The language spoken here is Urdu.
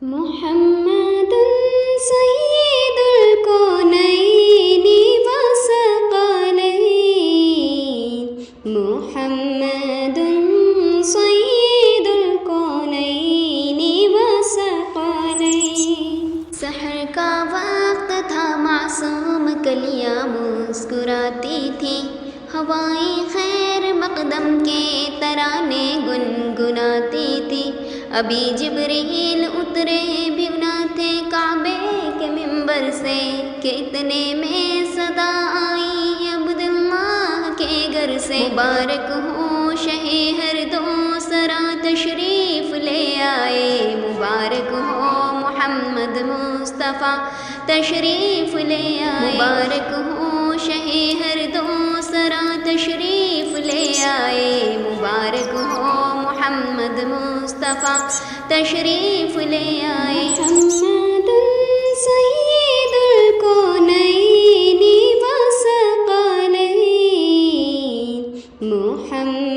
محمد سید الکونین والثقلین محمد سید الکونین والثقلین۔ سحر کا وقت تھا، معصوم کلیاں مسکراتی تھی، ہوائیں خیر مقدم کے ترانے گنگناتی تھی۔ ابھی جبریل اترے بھی نہ تھے کعبے کے منبر سے کہ اتنے میں صدا آئی عبداللہ کے گھر سے۔ مبارک ہو شہ ہر دوسرا تشریف لے آئے، مبارک ہو محمد مصطفیٰ تشریف لے آئے، مبارک ہو شہ ہر دوسرا تشریف لے آئے، مبارک ہو محمد مصطفیٰ تشریف لے آئے۔ محمد سید الکونین والثقلین محمد